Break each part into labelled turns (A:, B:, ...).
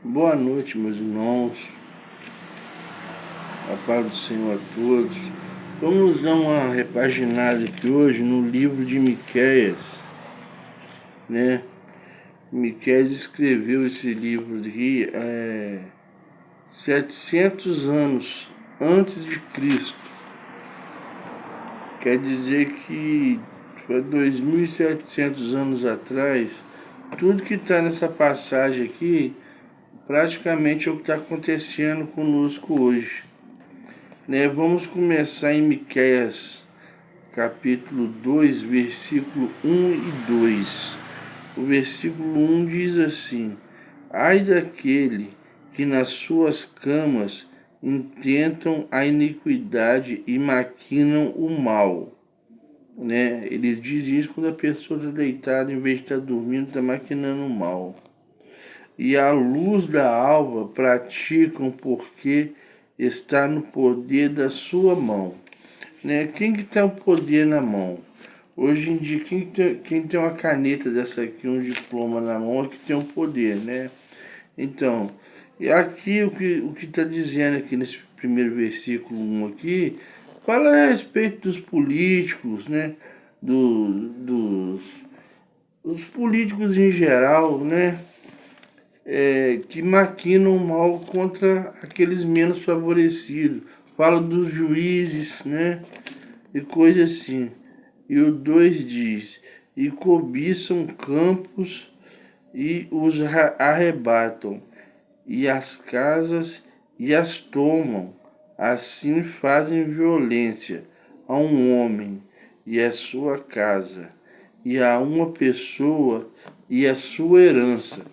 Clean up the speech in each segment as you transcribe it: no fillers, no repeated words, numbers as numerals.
A: Boa noite, meus irmãos. A paz do Senhor a todos. Vamos dar uma repaginada aqui hoje no livro de Miqueias, né? Miqueias escreveu esse livro aqui 700 anos antes de Cristo. Quer dizer que foi 2.700 anos atrás. Tudo que está nessa passagem aqui praticamente é o que está acontecendo conosco hoje. Vamos começar em Miqueias, capítulo 2, versículo 1 e 2. O versículo 1 diz assim: Ai daquele que nas suas camas intentam a iniquidade e maquinam o mal. Eles dizem isso quando a pessoa está deitada, em vez de estar dormindo, está maquinando o mal. E à luz da alva praticam porque está no poder da sua mão. Quem que tem o poder na mão? Hoje em dia, quem tem uma caneta dessa aqui, um diploma na mão, é que tem o poder, Então, e aqui o que está dizendo aqui nesse primeiro versículo 1 aqui, fala a respeito dos políticos, Do, dos políticos em geral, que maquinam mal contra aqueles menos favorecidos. Fala dos juízes, e coisa assim. E o 2 diz: e cobiçam campos e os arrebatam, e as casas e as tomam. Assim fazem violência a um homem e a sua casa, e a uma pessoa e a sua herança.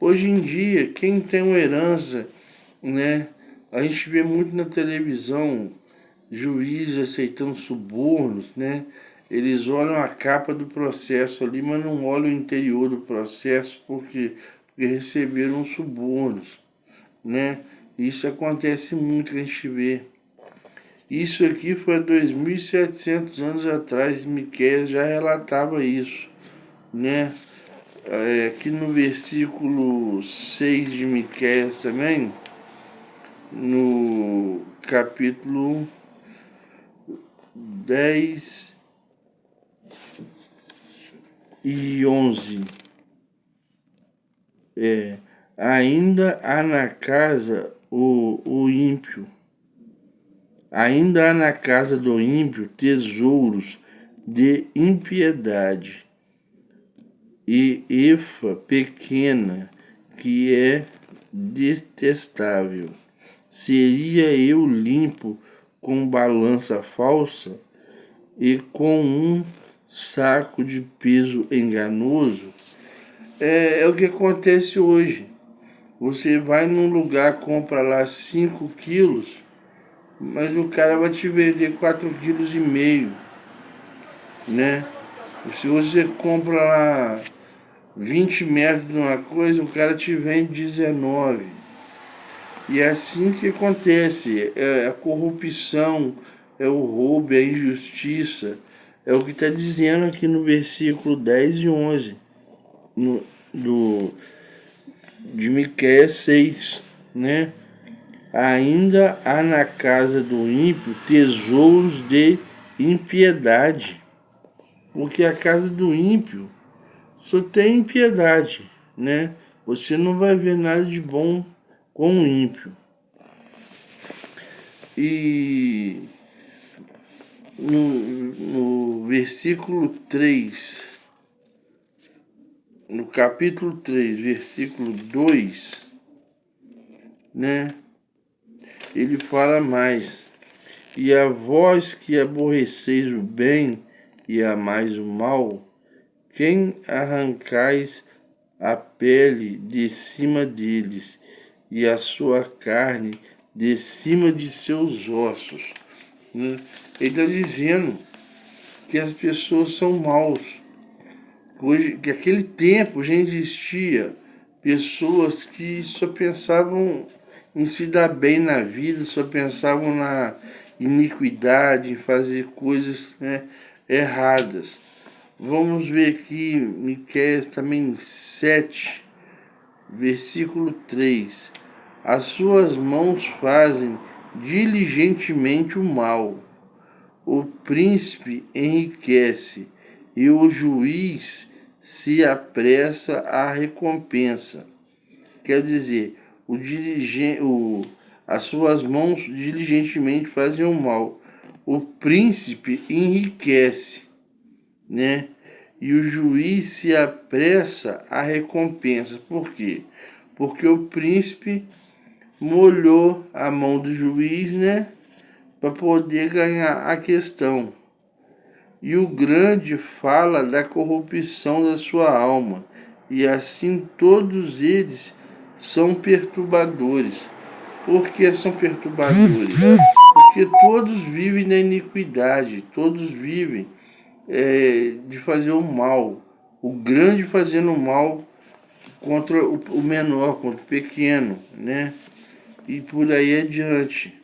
A: Hoje em dia, quem tem uma herança, a gente vê muito na televisão juízes aceitando subornos, Eles olham a capa do processo ali, mas não olham o interior do processo porque receberam subornos, Isso acontece muito que a gente vê. Isso aqui foi há 2.700 anos atrás, Miqueias já relatava isso, Aqui no versículo 6 de Miqueias também, no capítulo 10 e 11. Ainda há na casa o ímpio, ainda há na casa do ímpio tesouros de impiedade e efa pequena que é detestável. Seria eu limpo com balança falsa e com um saco de peso enganoso? É o que acontece hoje. Você vai num lugar, compra lá 5 quilos, mas o cara vai te vender 4,5 kg, Se você compra lá 20 metros de uma coisa, o cara te vende 19. E é assim que acontece. É a corrupção, é o roubo, é a injustiça. É o que está dizendo aqui no versículo 10 e 11 no, do, de Miqueias 6, Ainda há na casa do ímpio tesouros de impiedade, porque a casa do ímpio só tem impiedade, Você não vai ver nada de bom com o ímpio. E no versículo 3, no capítulo 3, versículo 2, ele fala mais. E a vós que aborreceis o bem e amais o mal, quem arrancais a pele de cima deles e a sua carne de cima de seus ossos. Ele está dizendo que as pessoas são maus. Hoje, que aquele tempo já existia pessoas que só pensavam em se dar bem na vida, só pensavam na iniquidade, em fazer coisas erradas. Vamos ver aqui Miqueias também 7, versículo 3. As suas mãos fazem diligentemente o mal. O príncipe enriquece e o juiz se apressa à recompensa. Quer dizer, as suas mãos diligentemente fazem o mal. O príncipe enriquece, né? E o juiz se apressa à recompensa. Por quê? Porque o príncipe molhou a mão do juiz, né? Para poder ganhar a questão. E o grande fala da corrupção da sua alma, e assim todos eles são perturbadores. Por que são perturbadores? Porque todos vivem na iniquidade, todos vivem de fazer o mal. O grande fazendo o mal contra o menor, contra o pequeno, né? E por aí adiante.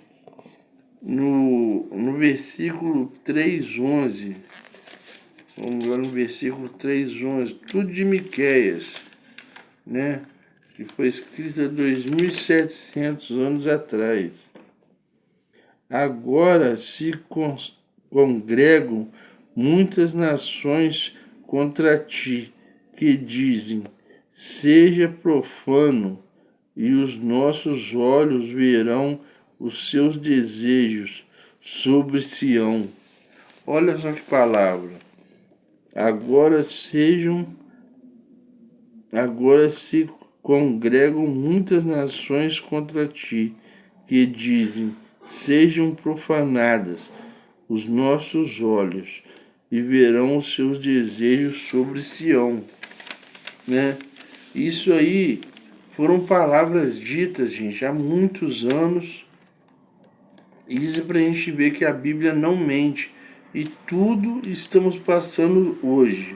A: No versículo 3:11, vamos lá no versículo 3:11, tudo de Miqueias, né? Que foi escrito há 2.700 anos atrás. Agora se congregam muitas nações contra ti, que dizem, seja profano, e os nossos olhos verão os seus desejos sobre Sião. Olha só que palavra. Agora se congregam muitas nações contra ti, que dizem, sejam profanadas os nossos olhos, e verão os seus desejos sobre Sião, né? Isso aí foram palavras ditas, gente, há muitos anos. Isso é para a gente ver que a Bíblia não mente. E tudo estamos passando hoje.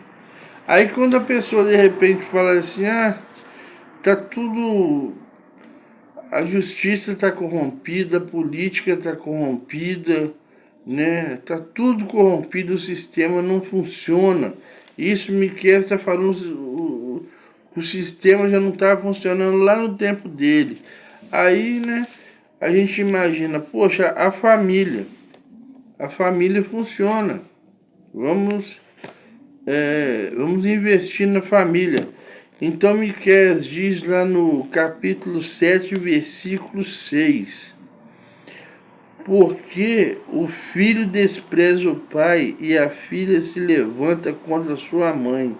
A: Aí quando a pessoa de repente fala assim, tá tudo. A justiça está corrompida, a política está corrompida, né? Tá tudo corrompido, o sistema não funciona. Isso Miqueias está falando, o sistema já não estava funcionando lá no tempo dele. Aí, né, a gente imagina, poxa, a família funciona. Vamos investir na família. Então Miqueias diz lá no capítulo 7, versículo 6. Porque o filho despreza o pai e a filha se levanta contra sua mãe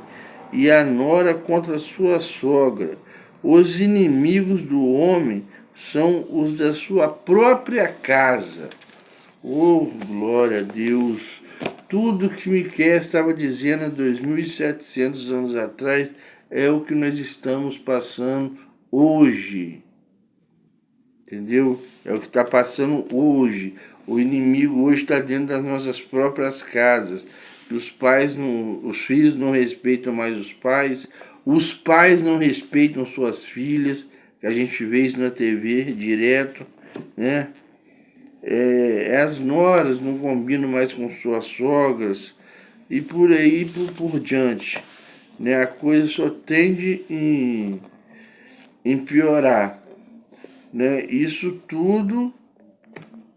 A: e a nora contra sua sogra. Os inimigos do homem são os da sua própria casa. Oh, glória a Deus! Tudo que Miqueias estava dizendo há 2.700 anos atrás é o que nós estamos passando hoje. Entendeu? É o que está passando hoje. O inimigo hoje está dentro das nossas próprias casas. Os filhos não respeitam mais os pais não respeitam suas filhas, que a gente vê isso na TV direto, né? As noras não combinam mais com suas sogras e por aí por diante, né? A coisa só tende em piorar, né? Isso tudo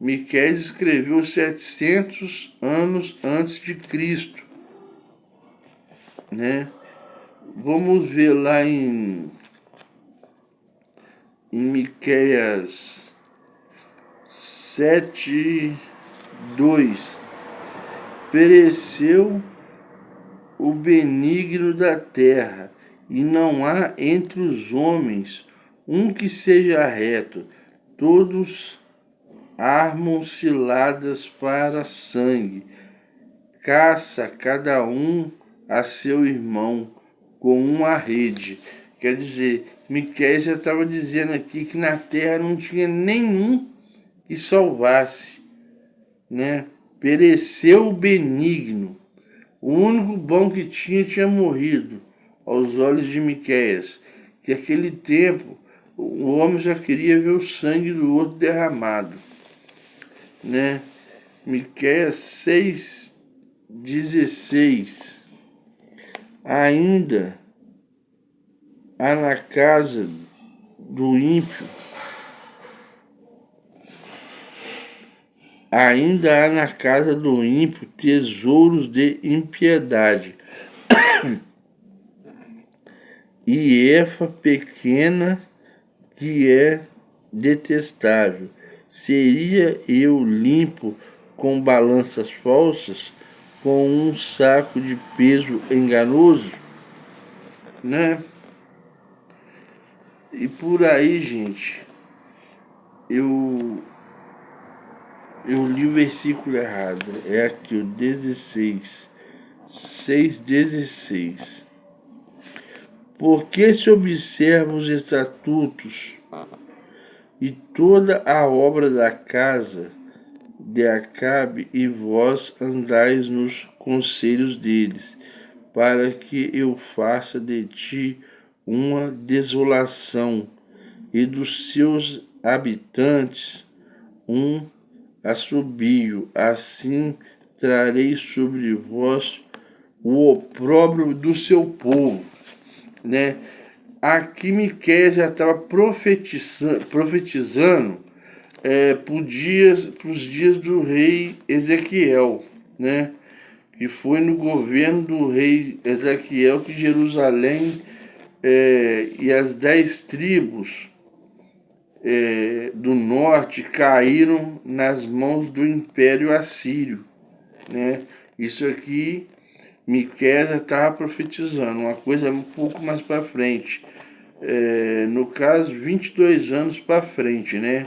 A: Miqueias escreveu 700 anos antes de Cristo, né? Vamos ver lá em Miqueias 7:2. Pereceu o benigno da terra, e não há entre os homens um que seja reto. Todos armam ciladas para sangue. Caça cada um a seu irmão com uma rede. Quer dizer, Miqueias já estava dizendo aqui que na terra não tinha nenhum que salvasse, né? Pereceu o benigno. O único bom que tinha morrido aos olhos de Miqueias. Que aquele tempo o homem já queria ver o sangue do outro derramado, né? Miqueias 6:16. há na casa do ímpio, ainda há na casa do ímpio tesouros de impiedade, e efa pequena que é detestável. Seria eu limpo com balanças falsas, com um saco de peso enganoso, né? E por aí, gente, eu li o versículo errado. É aqui o 16. 6:16. Porque se observa os estatutos e toda a obra da casa de Acabe, e vós andais nos conselhos deles, para que eu faça de ti uma desolação, e dos seus habitantes um assobio. Assim trarei sobre vós o opróbrio do seu povo, né? Aqui Miqueias já estava profetizando para os dias do rei Ezequiel, né? Que foi no governo do rei Ezequiel que Jerusalém e as 10 tribos do norte caíram nas mãos do Império Assírio, né? Isso aqui Miqueias estava profetizando, uma coisa um pouco mais para frente. No caso, 22 anos para frente, né?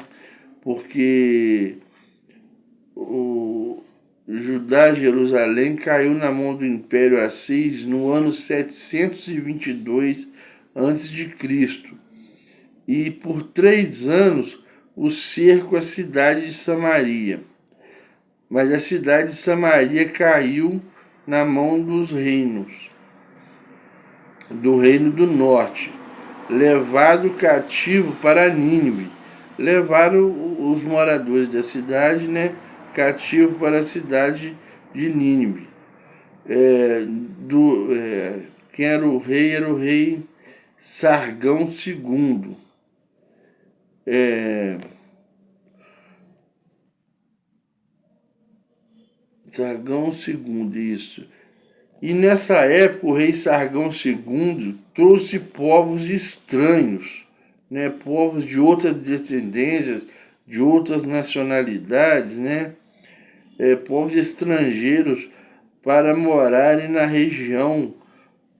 A: Porque o Judá, Jerusalém, caiu na mão do Império Assírio no ano 722 a.C. E por 3 anos o cerco à cidade de Samaria. Mas a cidade de Samaria caiu na mão dos reinos, do reino do norte, levado cativo para Nínive. Levaram os moradores da cidade, né, cativo para a cidade de Nínive. Quem era o rei? Era o rei Sargão II. Sargão II, isso. E nessa época o rei Sargão II trouxe povos estranhos, né? Povos de outras descendências, de outras nacionalidades, né? Povos estrangeiros para morarem na região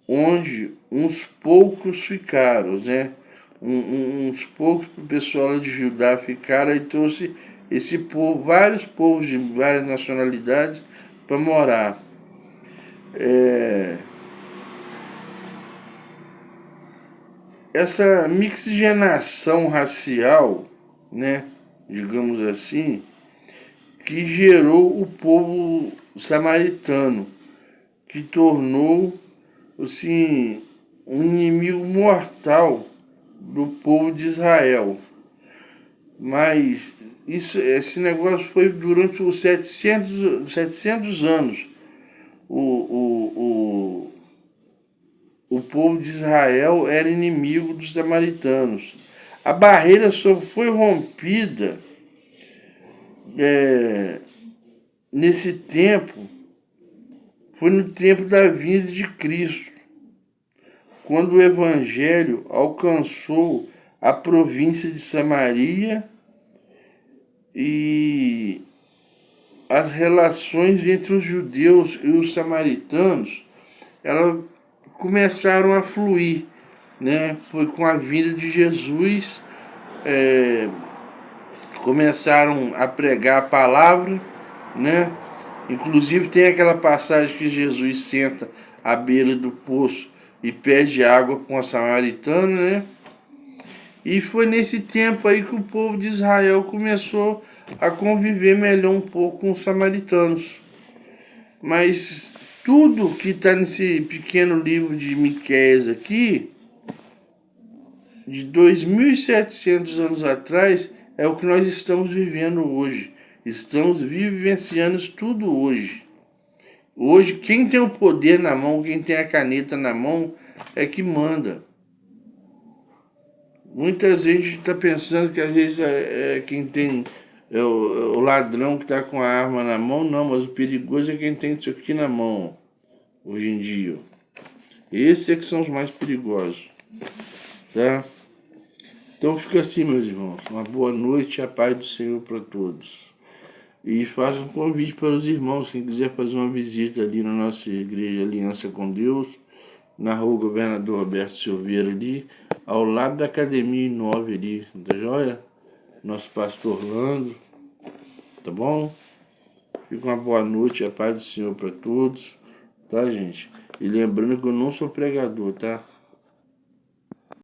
A: onde uns poucos ficaram, né? Uns poucos o pessoal de Judá ficaram e trouxe esse povo, vários povos de várias nacionalidades para morar. Essa mixigenação racial, né, digamos assim, que gerou o povo samaritano, que tornou assim, um inimigo mortal do povo de Israel. Mas esse negócio foi durante os 700 anos. O povo de Israel era inimigo dos samaritanos. A barreira só foi rompida nesse tempo, foi no tempo da vinda de Cristo, quando o Evangelho alcançou a província de Samaria e as relações entre os judeus e os samaritanos, elas começaram a fluir, né? Foi com a vinda de Jesus, começaram a pregar a palavra, né? Inclusive tem aquela passagem que Jesus senta à beira do poço e pede água com a samaritana, né? E foi nesse tempo aí que o povo de Israel começou a conviver melhor um pouco com os samaritanos. Mas tudo que está nesse pequeno livro de Miqueias aqui, de 2.700 anos atrás, é o que nós estamos vivendo hoje. Estamos vivenciando isso tudo hoje. Hoje, quem tem o poder na mão, quem tem a caneta na mão, é que manda. Muita gente está pensando que às vezes quem tem o ladrão que está com a arma na mão, não, mas o perigoso é quem tem isso aqui na mão, hoje em dia. Esses é que são os mais perigosos, tá? Então fica assim, meus irmãos. Uma boa noite e a paz do Senhor para todos. E faço um convite para os irmãos, quem quiser fazer uma visita ali na nossa igreja Aliança com Deus, na rua Governador Roberto Silveira ali, ao lado da Academia 9 ali, tá joia? Nosso pastor Orlando, tá bom? Fica uma boa noite, a paz do Senhor para todos, tá, gente? E lembrando que eu não sou pregador, tá?